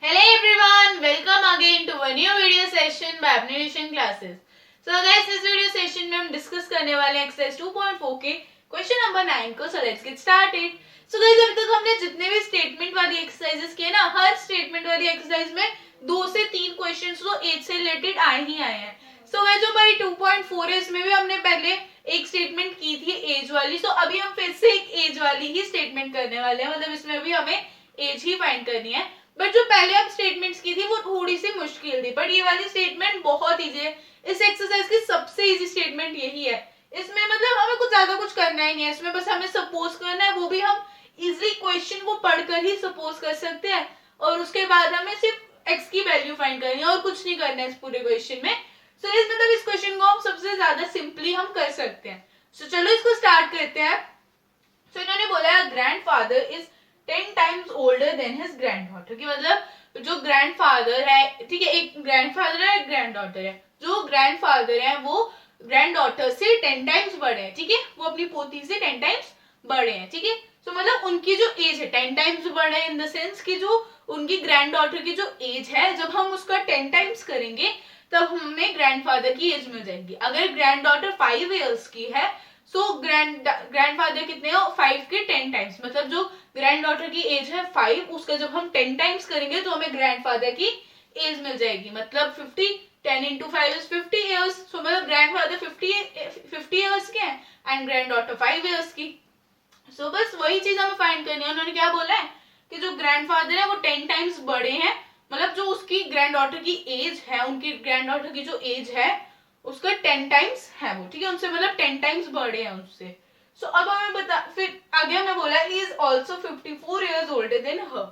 Hello everyone, welcome again to a new video session by Abnegation Classes. So guys, इस video session में हम discuss करने वाले हैं एक्सरसाइज 2.4 के क्वेश्चन नंबर 9 को. So let's get started. So guys, अभी तक हमने जितने भी स्टेटमेंट वाली एक्सरसाइजेस किए ना, हर स्टेटमेंट वाली एक्सरसाइज में 2 से 3 क्वेश्चंस तो एज से रिलेटेड आए ही आए हैं. सो गाइस, जो हमारी 2.4 है इसमें भी हमने पहले एक स्टेटमेंट की थी एज वाली. सो अभी हम फिर से एक एज वाली ही स्टेटमेंट करने वाले हैं, मतलब इसमें भी हमें एज ही फाइंड करनी है. बट जो पहले हम स्टेटमेंट्स की थी वो थोड़ी सी मुश्किल थी, बट ये वाली स्टेटमेंट बहुत इजी है. इस एक्सरसाइज की सबसे इजी स्टेटमेंट यही है. इसमें मतलब हमें कुछ ज्यादा कुछ करना ही नहीं है, इसमें बस हमें सपोज करना है, वो भी हम इजीली क्वेश्चन को पढ़कर ही सपोज कर सकते हैं. और उसके बाद हमें सिर्फ एक्स की वैल्यू फाइंड करनी है और कुछ नहीं करना है इस पूरे क्वेश्चन में. सो इस मतलब इस क्वेश्चन को हम सबसे ज्यादा सिंपली हम कर सकते हैं. सो चलो इसको स्टार्ट करते हैं. सो इन्होंने बोला grandfather is 10 times older than his granddaughter. की मतलब जो ग्रैंडफादर है, ठीक है, एक ग्रैंडफादर है एक ग्रैंडडॉटर है. जो ग्रैंडफादर है वो ग्रैंडडॉटर से 10 टाइम्स बड़े हैं, ठीक है, वो अपनी पोती से 10 टाइम्स बड़े हैं, ठीक है. तो मतलब उनकी जो एज है 10 टाइम्स बड़े हैं इन द सेंस कि जो उनकी ग्रैंडडॉटर की जो एज है, जब हम उसका 10 टाइम्स करेंगे तब हमें ग्रैंडफादर की एज मिल जाएगी. अगर ग्रैंडडॉटर 5 इयर्स की है सो ग्रैंडफादर कितने हो 5 के 10 टाइम्स, मतलब जो ग्रैंडडॉटर की एज है 5, उसका जब हम 10 टाइम्स करेंगे तो हमें ग्रैंडफादर की एज मिल जाएगी. मतलब 50, 10 into 5 is 50 years. सो मतलब ग्रैंडफादर 50 इयर्स के हैं एंड ग्रैंडडॉटर 5 इयर्स की. सो बस वही चीज हमें फाइंड करनी है. उन्होंने क्या बोला है कि जो ग्रैंडफादर है वो 10 टाइम्स बड़े हैं, मतलब जो उसकी ग्रैंडडॉटर की एज है, उनकी ग्रैंडडॉटर की जो एज है उसका 10 टाइम्स है वो, ठीक है, उनसे मतलब 10 टाइम्स बड़े हैं उससे. सो अब हमें बता, फिर आगे हमें बोला he is also 54 years older than her.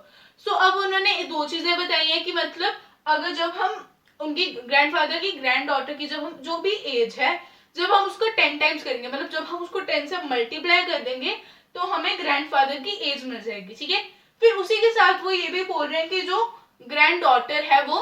So अब उन्होंने दो चीजें बताई हैं कि मतलब अगर जब हम उनकी ग्रैंडफादर की ग्रैंडडॉटर की जब हम जो भी एज है, जब हम उसको 10 टाइम्स करेंगे, मतलब जब हम उसको 10 से मल्टीप्लाई कर देंगे तो हमें ग्रैंडफादर की एज मिल जाएगी, ठीक है. फिर उसी के साथ वो ये भी बोल रहे हैं कि जो ग्रैंडडॉटर है वो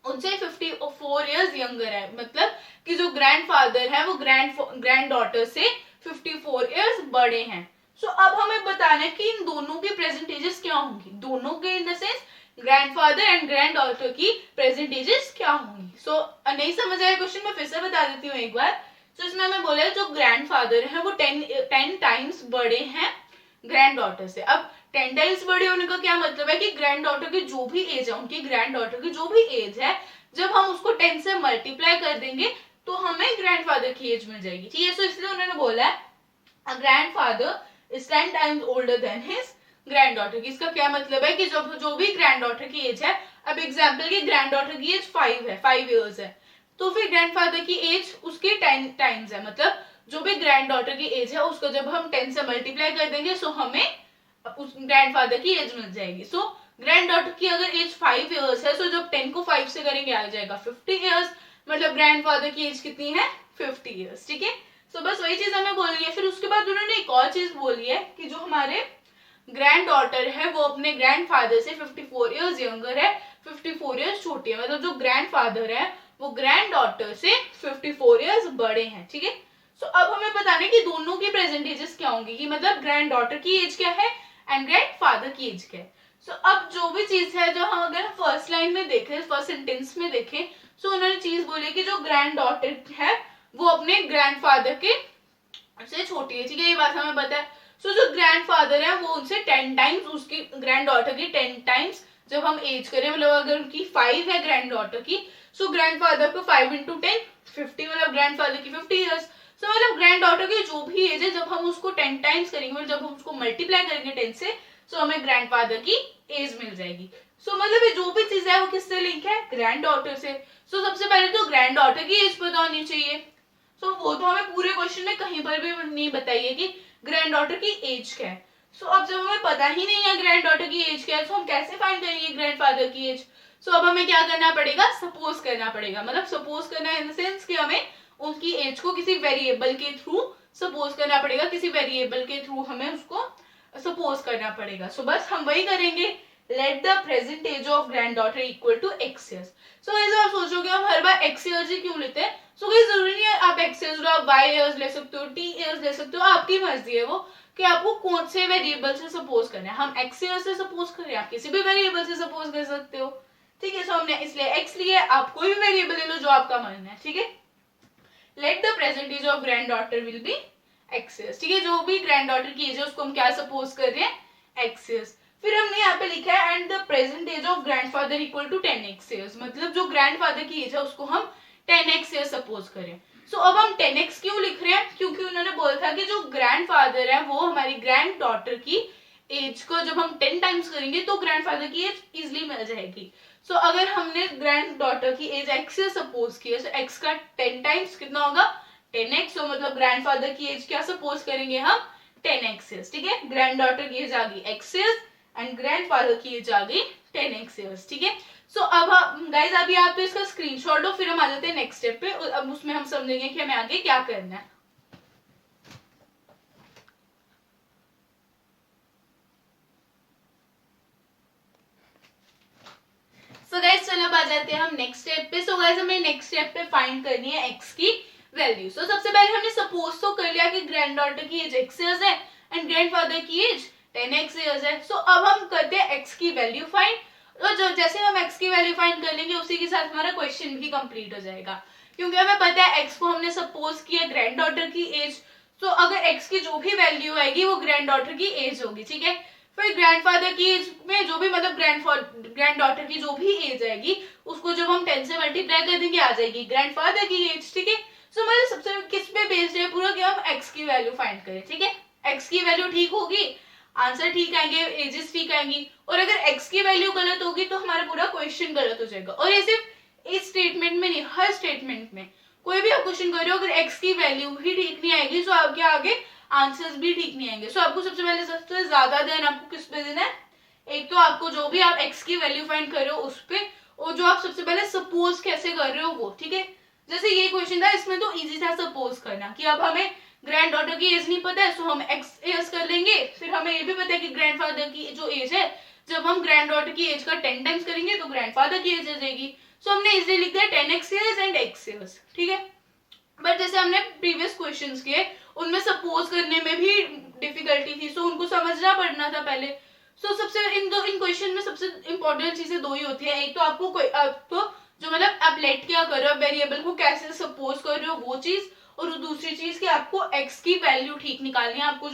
उनसे 54 इयर्स यंगर है, मतलब कि जो ग्रैंडफादर है वो ग्रैंडडॉटर से 54 इयर्स बड़े हैं. सो अब हमें बताना है कि इन दोनों की प्रेजेंट एजेस क्या होंगी, दोनों के in the sense grandfather and granddaughter की प्रेजेंट एजेस क्या होंगी. सो नहीं समझ आया क्वेश्चन, मैं फिर से बता देती हूँ एक बार. तो इसमें हमें बोला है जो ग्रैंडफादर है वो 10 टाइम्स बड़े हैं ग्रैंडडॉटर से. अब 10 टाइम्स बड़े होने का क्या मतलब है कि ग्रैंडडॉटर की जो भी एज है, उनकी ग्रैंडडॉटर की जो भी एज है, जब हम उसको 10 से मल्टीप्लाई कर देंगे तो हमें ग्रैंडफादर की एज मिल जाएगी, ठीक है. सो इसलिए उन्होंने बोला है अ grandfather is 10 times older than his granddaughter. की इसका क्या मतलब है कि जब जो भी ग्रैंडडॉटर की एज है, अब एग्जांपल की ग्रैंडडॉटर की एज 5 है, 5 इयर्स है, तो फिर ग्रैंडफादर की एज उसके 10 टाइम्स है, मतलब जो भी ग्रैंडडॉटर की एज है उसको जब हम 10 से मल्टीप्लाई कर देंगे सो हमें उस ग्रैंडफादर की एज मिल जाएगी. सो ग्रैंडडॉटर की अगर एज 5 इयर्स है, सो जब 10 को 5 से करेंगे आ जाएगा 50 इयर्स, मतलब ग्रैंडफादर की एज कितनी है 50 इयर्स, ठीक है. सो बस वही चीज हमें बोलनी है. फिर उसके बाद उन्होंने एक और चीज बोली है कि जो हमारे ग्रैंडडॉटर है वो अपने ग्रैंडफादर से 54 इयर्स यंगर है, 54 इयर्स छोटी है, मतलब जो ग्रैंडफादर है वो ग्रैंडडॉटर से 54 इयर्स बड़े हैं, ठीक है. सो अब हमें बताना है कि दोनों की प्रेजेंट एजेस क्या होंगी, कि मतलब ग्रैंडडॉटर की एज क्या है एंड ग्रैंडफादर की एज क्या है. सो अब जो भी चीज है, जो हम अगर फर्स्ट लाइन में देखें, फर्स्ट सेंटेंस में देखें, सो उन्होंने चीज बोली कि जो ग्रैंडडॉटर है वो अपने ग्रैंडफादर के से छोटी है, ठीक है, ये बात हमें पता है. सो जो ग्रैंडफादर है वो उनसे 10 टाइम्स, उसकी ग्रैंडडॉटर की 10 टाइम्स जब हम एज करें, मतलब अगर उनकी 5 है ग्रैंडडॉटर की, सो ग्रैंडफादर को 5 into 10 50, मतलब ग्रैंडफादर की 50 इयर्स. सो मतलब ग्रैंडडॉटर की जो भी एज है जब हम उसको 10 टाइम्स करेंगे, मतलब जब हम उसको मल्टीप्लाई करेंगे 10 से, सो हमें ग्रैंडफादर की एज मिल जाएगी. सो मतलब ये जो भी चीज है वो किससे लिंक है, ग्रैंडडॉटर से. सो सबसे पहले तो ग्रैंडडॉटर की एज पता होनी चाहिए. सो वो तो हमें पूरे क्वेश्चन में कहीं पर भी नहीं बताई है कि ग्रैंडडॉटर की एज क्या है. सो अब जब हमें पता ही नहीं है ग्रैंडडॉटर की एज क्या है, तो हम कैसे फाइंड करेंगे ग्रैंडफादर की एज. सो अब हमें क्या करना पड़ेगा, सपोज करना पड़ेगा, मतलब सपोज करना इन द सेंस कि हमें उनकी एज को किसी वेरिएबल के थ्रू सपोज करना पड़ेगा, किसी वेरिएबल के थ्रू हमें उसको सपोज करना पड़ेगा. सो बस हम वही करेंगे. Let the present age of granddaughter equal to x years. So ऐसे आप सोचोगे हम हर बार x years ही क्यों लेते हैं. सो कोई जरूरी नहीं है आप x years लो, आप y years ले सकते हो, t years ले सकते हो, आपकी मर्जी है वो. कि आपको कौन से वेरिएबल से सपोज करना है। हम x से सपोज करें, आप किसी भी वेरिएबल से सपोज कर सकते हो, ठीक है। सो हमने इसलिए x लिया, आप कोई भी वेरिएबल ले लो जो आपका मन है, ठीक है। Let the present age of granddaughter will be x years, ठीक है। जो भी ग्रैंड डॉटर की एज है उसको हम क्या सपोज कर रहे हैं, x years। फिर हमने यहाँ पे लिखा है and the present age of grandfather equal to 10x years, मतलब जो ग्रैंडफादर की एज है उसको हम 10x years सपोज करें। सो अब हम 10x क्यों लिख रहे हैं, क्योंकि उन्होंने बोला था कि जो ग्रैंडफादर है वो हमारी ग्रैंड डॉटर की एज को जब हम 10 टाइम्स करेंगे तो ग्रैंडफादर की एज इजिली मिल जाएगी। सो अगर हमने ग्रैंड डॉटर की एज x से सपोज किया तो x का 10 टाइम्स कितना होगा, 10x। तो मतलब ग्रैंडफादर की एज क्या सपोज करेंगे हम, 10x years, ठीक है। ग्रैंड डॉटर की एज आ गई x years एंड ग्रैंडफादर की एज आ गई 10x years, ठीक है। सो अब गाइज अभी आप तो इसका स्क्रीनशॉट लो, फिर हम आ जाते हैं नेक्स्ट स्टेप पे। अब उसमें हम समझेंगे कि हमें आगे क्या करना है। सो गाइज चलो अब आ जाते हैं हम नेक्स्ट स्टेप पे। सो गाइज हमें नेक्स्ट स्टेप पे फाइंड करनी है x की वैल्यू। सो सबसे पहले हमने सपोज तो कर लिया कि ग्रैंड डॉटर की एज x years है एंड ग्रैंडफादर की एज 10x years है। सो अब हम करते हैं x की वैल्यू फाइंड। तो जो जैसे हम x की वैल्यू फाइंड कर लेंगे उसी के साथ हमारा क्वेश्चन भी कंप्लीट हो जाएगा, क्योंकि हमें पता है x को हमने सपोज किया ग्रैंड डॉटर की एज। तो अगर x की जो भी वैल्यू आएगी वो ग्रैंड डॉटर की एज होगी, ठीक है। फिर ग्रैंडफादर की एज में जो भी मतलब ग्रैंड डॉटर की जो भी एज आएगी उसको जब हम 10 से मल्टीप्लाई कर देंगे आ जाएगी ग्रैंडफादर की एज, ठीक है। सो मतलब सबसे किस पे बेस्ड है पूरा कि हम x की वैल्यू फाइंड करें, ठीक है। x की वैल्यू ठीक होगी, आंसर ठीक आएंगे, एजेस ठीक आएंगी। और अगर x की वैल्यू गलत होगी तो हमारा पूरा क्वेश्चन गलत हो जाएगा। और ये सिर्फ इस स्टेटमेंट में नहीं, हर स्टेटमेंट में कोई भी आप क्वेश्चन कर रहे हो अगर x की वैल्यू ही ठीक नहीं आएगी तो आपके आगे आंसर्स भी ठीक नहीं आएंगे। सो आपको सबसे पहले सबसे ज्यादा ध्यान आपको किस पे देना है, एक तो आपको जो भी आप x की वैल्यू फाइंड कर रहे हो उस पे, और जो आप सबसे पहले सपोज कैसे कर रहे हो वो, ठीक है। जैसे ये क्वेश्चन था इसमें तो इजी था सपोज करना कि अब हमें ग्रैंड डॉटर की एज नहीं पता है सो हम x एज कर लेंगे। फिर हमें ये भी पता है कि ग्रैंडफादर की जो एज है जब हम ग्रैंड डॉटर की एज का 10 टाइम्स करेंगे तो ग्रैंडफादर की एज आ जाएगी। सो हमने इजिली लिख दिया 10x years and x years, ठीक है। बट जैसे हमने प्रीवियस क्वेश्चंस किए उनमें सपोज करने में भी डिफिकल्टी थी, सो उनको समझना पड़ना था पहले। सो सबसे इन क्वेश्चन में सबसे इंपॉर्टेंट चीजें दो ही होती है, एक तो आपको जो मतलब आप लेट क्या कर रहे हो, वेरिएबल को कैसे सपोज कर रहे हो वो चीज, और दूसरी चीज कि आपको x की वैल्यू ठीक निकालनी है। आपको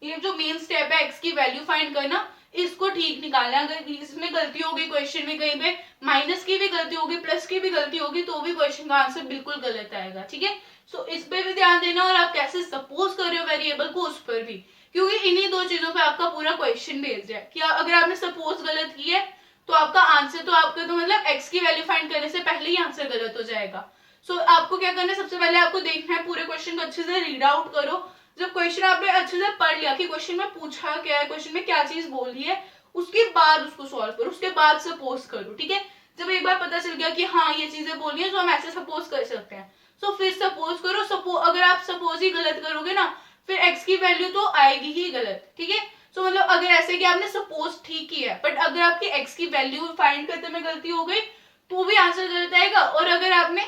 ये जो मेन स्टेप है x की वैल्यू फाइंड करना, इसको ठीक निकालना है। अगर इसमें गलती होगी क्वेश्चन में, कहीं पे माइनस की भी गलती होगी प्लस की भी गलती होगी तो भी क्वेश्चन का आंसर बिल्कुल गलत आएगा, ठीक है। सो इस पे भी ध्यान देना और आप कैसे सपोज कर रहे हो वेरिएबल को उस पर भी, क्योंकि इन्हीं दो चीजों पे आपका पूरा क्वेश्चन बेस्ड है कि अगर आपने सपोज गलत की है तो आपका आंसर तो आपका तो मतलब x की वैल्यू फाइंड करने से पहले ही आंसर गलत हो जाएगा। सो आपको क्या करना है, सबसे पहले आपको देखना है पूरे क्वेश्चन को अच्छे से रीड आउट करो। जब क्वेश्चन आपने अच्छे से पढ़ लिया कि क्वेश्चन में पूछा क्या है, क्वेश्चन में क्या चीज बोल रही है, उसके बाद उसको सॉल्व करो, उसके बाद सपोज करो, ठीक है। जब एक बार पता चल गया कि हाँ ये चीजें बोल रही है तो हम ऐसे सपोज कर सकते हैं, सो फिर सपोज करो। अगर आप सपोज ही गलत करोगे ना फिर x की वैल्यू तो आएगी ही गलत, ठीक है। सो मतलब अगर ऐसे कि आपने सपोज ठीक किया है बट अगर आपकी x की वैल्यू फाइंड करते में गलती हो गई तो भी आंसर गलत आएगा। और अगर आपने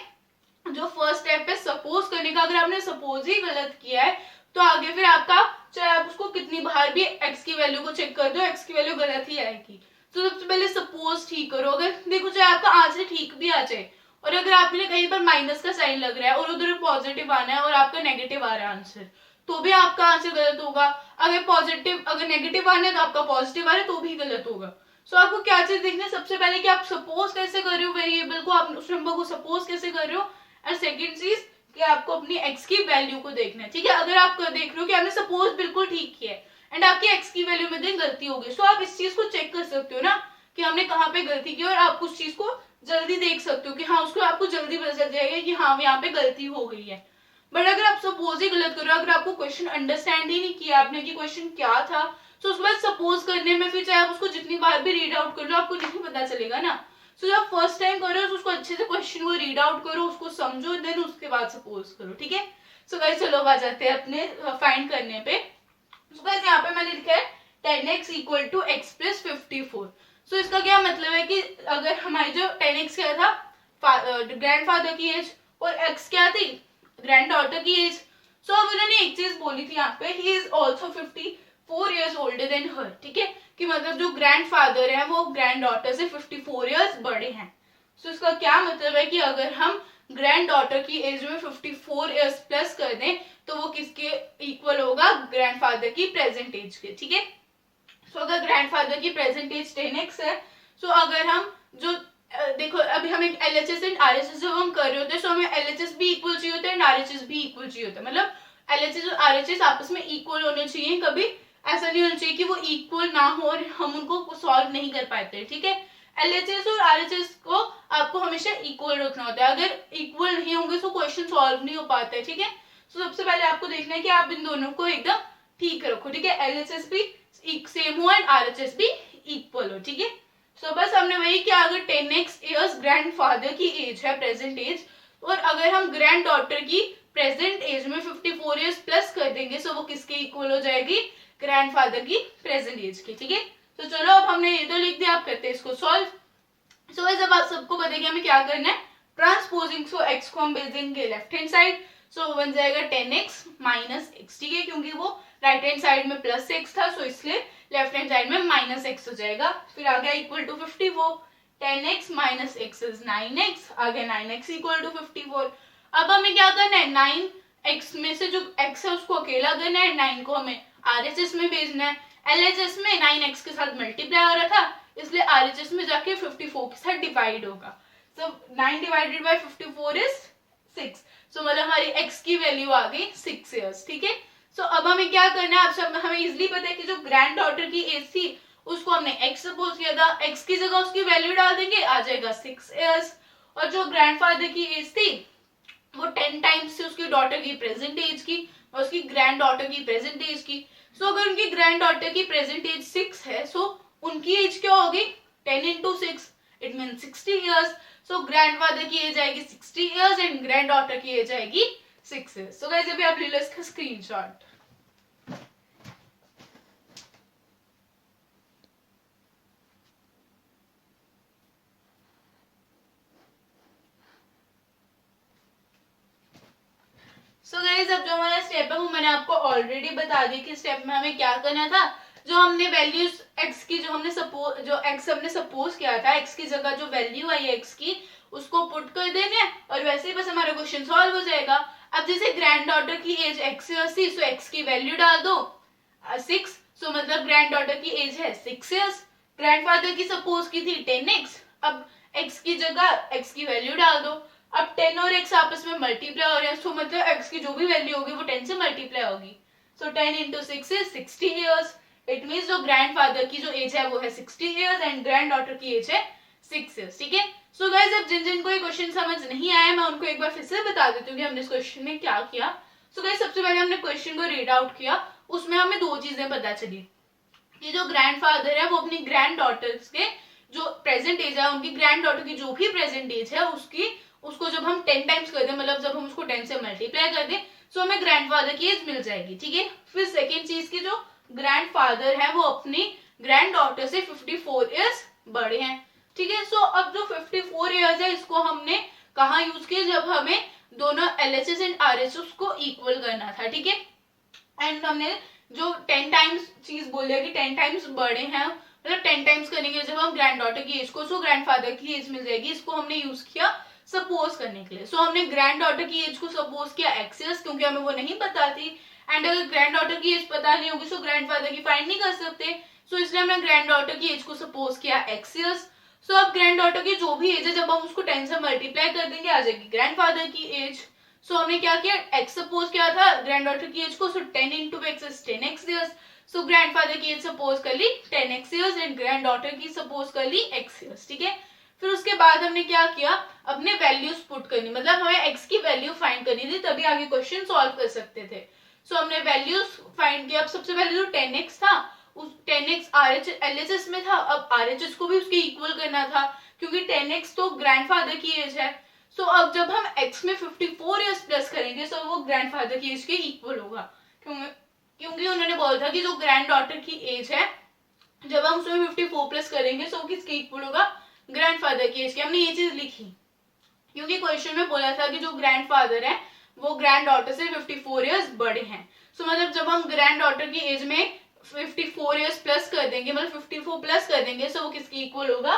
जो फर्स्ट स्टेप है सपोज करने का, अगर आपने सपोज ही गलत किया है तो आगे फिर आपका चाहे आप उसको कितनी बार भी x की वैल्यू को चेक कर दो x की वैल्यू गलत ही आएगी। तो सबसे पहले सपोज ठीक करो। अगर देखो चाहे आपका आंसर ठीक भी आ जाए और अगर आपने कहीं पर माइनस का साइन लग रहा है और उधर पॉजिटिव आना है और आपका नेगेटिव आ रहा है आंसर, तो भी आपका आंसर गलत होगा। अगर नेगेटिव आना है तो आपका पॉजिटिव आ रहा है तो भी गलत होगा। सो आपको क्या चीज देखना है, सबसे पहले कि आप सपोज कैसे कर रहे हो वेरिएबल को, आप उस नंबर को सपोज कैसे कर रहे हो, और सेकंड चीज कि आपको अपनी x की वैल्यू को देखना है, ठीक है। अगर आप देख रहे हो कि आपने सपोज बिल्कुल ठीक किया है एंड आपकी x की वैल्यू में गलती हो गई, सो आप इस चीज को चेक कर सकते हो ना कि हमने कहाँ पे गलती की और आप उस चीज को जल्दी देख सकते हो कि हाँ उसको आपको जल्दी पता चल जाएगा कि हाँ यहाँ पे गलती हो गई है। बट अगर आप सपोज ही गलत कर रहे हो, अगर आपको क्वेश्चन अंडरस्टैंड ही नहीं किया आपने कि क्वेश्चन क्या था, तो उसके बाद सपोज करने में फिर चाहे आप उसको जितनी बार भी रीड आउट कर लो आपको नहीं पता चलेगा ना। सो जब फर्स्ट टाइम कर रहे हो तो उसको अच्छे से क्वेश्चन को रीड आउट करो, उसको समझो, देन उसके बाद सपोज करो, ठीक है। सो गाइस चलो आ जाते हैं अपने फाइंड करने पे। सो गाइस यहाँ पे मैंने लिखा है 10x equal to x plus 54। So इसका क्या मतलब है कि अगर हमारी जो 10x क्या था ग्रैंडफादर की एज और x क्या थी ग्रैंड डॉटर की एज, सो अब उन्होंने एक चीज बोली थी यहाँ पे, he is also 54 years older than her, ठीक है, कि मतलब जो ग्रैंडफादर है वो ग्रैंड डॉटर से 54 ईयर्स बड़े हैं। सो इसका क्या मतलब है कि अगर हम ग्रैंड डॉटर की एज में 54 ईयर्स प्लस कर दें तो वो किसके इक्वल होगा, ग्रैंडफादर की प्रेजेंट एज के, ठीक है। सो अगर ग्रैंडफादर की प्रेजेंट एज 10x है, सो अगर हम जो देखो अभी हम एक LHS एंड RHS जब हम कर रहे होते हैं, सो हमें LHS भी इक्वल चाहिए होता है एंड RHS भी इक्वल चाहिए होता है, मतलब LHS और RHS आपस में इक्वल होने चाहिए, कभी ऐसा नहीं होना चाहिए कि वो इक्वल ना हो और हम उनको सॉल्व नहीं कर पाते, ठीक है। LHS और RHS को आपको हमेशा इक्वल रखना होता है, अगर इक्वल नहीं होंगे तो क्वेश्चन सॉल्व नहीं हो पाता है, ठीक है। तो सबसे पहले आपको देखना है कि आप इन दोनों को एकदम ठीक रखो, ठीक है, LHS भी सेम हो एंड RHS भी इक्वल हो, ठीक है। सो बस हमने वही किया, अगर 10x ईयर्स ग्रैंडफादर की एज है, प्रेजेंट एज, और अगर हम ग्रैंड डॉटर की प्रेजेंट एज में 54 ईयर्स प्लस कर देंगे सो वो किसके इक्वल हो जाएगी, ग्रैंडफादर की प्रेजेंट एज की, ठीक है। तो चलो अब हमने ये तो लिख दिया, आप करते हैं इसको सॉल्व। सो जब आप सबको बताएंगे हमें क्या करना है, ट्रांसपोजिंग, सो x को हम भेज देंगे लेफ्ट हैंड साइड, सो बन जाएगा 10x माइनस x, ठीक है, क्योंकि वो राइट हैंड साइड में प्लस x था, सो इसलिए लेफ्ट हैंड साइड में माइनस x हो जाएगा। फिर आ गया equal to 54, 10x minus x is 9x, आ गया 9x इक्वल टू 54। अब हमें क्या करना है, 9x में से जो x है उसको अकेला करना है, 9 को हमें RHS में भेजना है। LHS में 9x के साथ मल्टीप्लाई हो रहा था, इसलिए RHS में जाके 54 के साथ डिवाइड होगा। So 9 divided by 54 is 6. So मतलब हमारी x की वैल्यू आ गई 6 years, ठीक है। सो अब हमें क्या करना है, आप सब हमें इजिली पता है कि जो ग्रैंड डॉटर की एज थी उसको हमने x सपोज किया था, x की जगह उसकी वैल्यू डाल देंगे, आ जाएगा 6 years। और जो ग्रैंडफादर की एज थी वो 10 टाइम्स से उसकी डॉटर की प्रेजेंट एज की और उसकी ग्रैंड डॉटर की प्रेजेंट एज की। सो अगर उनकी ग्रैंड डॉटर की प्रेजेंट एज 6 है, सो उनकी एज क्या होगी, 10 into 6, it mean 60 years। So grandfather की एज आएगी 60 years एंड ग्रैंड डॉटर की एज आएगी 6 years। सो गाइस अभी आप ले लो इसका स्क्रीनशॉट। सो गाइस अब जो हमारा स्टेप है वो मैंने आपको ऑलरेडी बता दी कि स्टेप में हमें क्या करना था। जो हमने वैल्यूज x की जो हमने सपोज किया था, x की जगह जो वैल्यू आई है x की उसको पुट कर देना है और वैसे ही बस हमारा क्वेश्चन सॉल्व हो जाएगा। अब जैसे ग्रैंड डॉटर की एज x years थी, सो x की वैल्यू डाल दो 6, सो मतलब ग्रैंड डॉटर की एज है 6 years। ग्रैंडफादर की सपोज की थी 10x, अब x की जगह x की वैल्यू डाल दो। अब 10 और x आपस में मल्टीप्लाई हो रहे हैं, तो मतलब x की जो भी वैल्यू होगी वो 10 से मल्टीप्लाई होगी। सो 10 into 6 is 60 years। It means जो ग्रैंडफादर की जो एज है वो है 60 years एंड ग्रैंड डॉटर की एज है 6 years, ठीक है। सो गाइस अब जिन जिन को ये क्वेश्चन समझ नहीं आया मैं उनको एक बार फिर से बता देती हूँ कि हमने इस क्वेश्चन में क्या किया। सो गाइस सबसे पहले हमने क्वेश्चन को रीड आउट किया, उसमें हमें दो चीजें पता चली कि जो ग्रैंडफादर है वो अपनी ग्रैंड डॉटर्स के जो प्रेजेंट एज है, उनकी ग्रैंड डॉटर की जो भी प्रेजेंट एज है उसको जब हम 10 टाइम्स कर दें, मतलब जब हम उसको 10 से मल्टीप्लाई कर दें, सो हमें ग्रैंडफादर की एज मिल जाएगी, ठीक है। फिर सेकेंड चीज की जो ग्रैंडफादर है वो अपनी ग्रैंड डॉटर से 54 ईयर्स बड़े हैं, ठीक है। सो अब जो 54 ईयर्स है इसको हमने कहाँ यूज किया, जब हमें दोनों LHS एंड RHS को इक्वल करना था, ठीक है। एंड हमने जो 10 टाइम्स चीज बोल दिया कि 10 टाइम्स बड़े हैं, मतलब 10 टाइम्स करेंगे जब हम ग्रैंड डॉटर की एज को, सो ग्रैंडफादर की एज मिल जाएगी। इसको हमने यूज किया सपोज करने के लिए। सो हमने ग्रैंड डॉटर की एज को सपोज किया x years, क्योंकि हमें वो नहीं पता थी, एंड अगर ग्रैंड डॉटर की एज पता नहीं होगी सो ग्रैंडफादर की फाइंड नहीं कर सकते, सो इसलिए हमने ग्रैंड डॉटर की एज को सपोज किया x years। सो अब ग्रैंड डॉटर की जो भी एज है जब हम उसको 10 से मल्टीप्लाई कर देंगे आ जाएगी ग्रैंडफादर की एज। सो हमने क्या किया, x सपोज किया था ग्रैंड डॉटर की एज को, सो 10 into x is 10x years। So grandfather की एज सपोज कर ली 10x years and grand daughter की सपोज कर ली x years, ठीक है। फिर उसके बाद हमने क्या किया, अपने वैल्यूज पुट करनी, मतलब हमें x की वैल्यू फाइंड करनी थी तभी आगे क्वेश्चन सॉल्व कर सकते थे। सो हमने वैल्यूज फाइंड किया। अब सबसे पहले जो 10x था उस 10x LHS में था, अब RHS को भी उसके इक्वल करना था क्योंकि 10x तो ग्रैंडफादर की एज है। सो अब जब हम x में 54 ईयर्स प्लस करेंगे तो वो ग्रैंडफादर की एज के इक्वल होगा, क्योंकि उन्होंने बोला था कि जो ग्रैंड डॉटर की एज है जब हम उसमें 54 प्लस करेंगे तो किसके इक्वल होगा, ग्रैंडफादर की एज की। हमने ये चीज लिखी क्योंकि क्वेश्चन में बोला था कि जो ग्रैंडफादर है वो ग्रैंड डॉटर से 54 ईयर्स बड़े हैं. सो मतलब जब हम ग्रैंड डॉटर की एज में 54 ईयर्स प्लस कर देंगे, मतलब 54 प्लस कर देंगे, सो वो किसकी इक्वल होगा,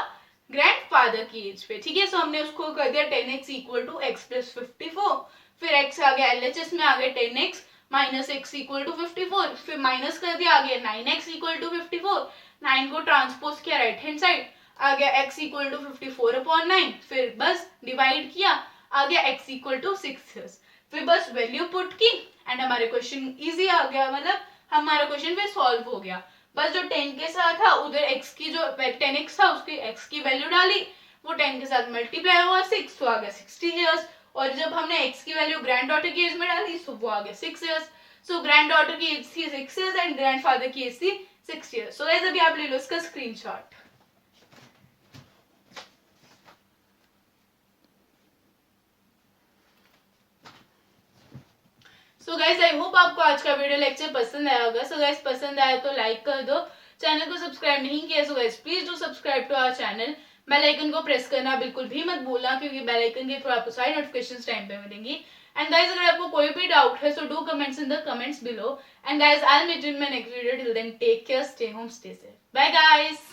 ग्रैंडफादर की एज पे. ठीक है, सो हमने उसको कर दिया 10x equal to x plus 54. फिर x आ गया LHS में, आ गया 10x minus x equal to 54. फिर माइनस कर दिया, आ गया 9x इक्वल टू 54. 9 को ट्रांसपोज किया राइट हैंड साइड, आ गया x इक्वल टू 54 अपॉन 9. फिर बस डिवाइड किया, आ गया x इक्वल टू 6 ईयर्स. फिर बस वैल्यू पुट की एंड हमारे क्वेश्चन इजी आ गया, मतलब हमारा क्वेश्चन फिर सॉल्व हो गया. बस जो 10 के साथ था उधर x की जो 10x था उसकी x की वैल्यू डाली, वो 10 के साथ मल्टीप्लाई हुआ 6, तो आ गया 60 इयर्स. और जब हमने x की वैल्यू ग्रैंड डॉटर की एज में डाली तो वो आ गया 6 इयर्स. सो ग्रैंड डॉटर की एज थी 6 इयर्स एंड ग्रैंडफादर की एज थी 6 इयर्स. सो गाइस अभी आप ले लो इसका screenshot. So guys I hope आपको आज का वीडियो लेक्चर पसंद आया होगा. सो गाइस पसंद आया तो लाइक कर दो, चैनल को सब्सक्राइब नहीं किया so guys please do subscribe to our channel. Bell icon को प्रेस करना बिल्कुल भी मत भूलना, क्योंकि बेल आइकन के थ्रू आपको सारी नोटिफिकेशंस टाइम पे मिलेंगी. एंड गाइस अगर आपको कोई भी डाउट है so do comments in the comments below. And guys I will meet in my next video. Till then take care, stay home, stay safe. Bye guys.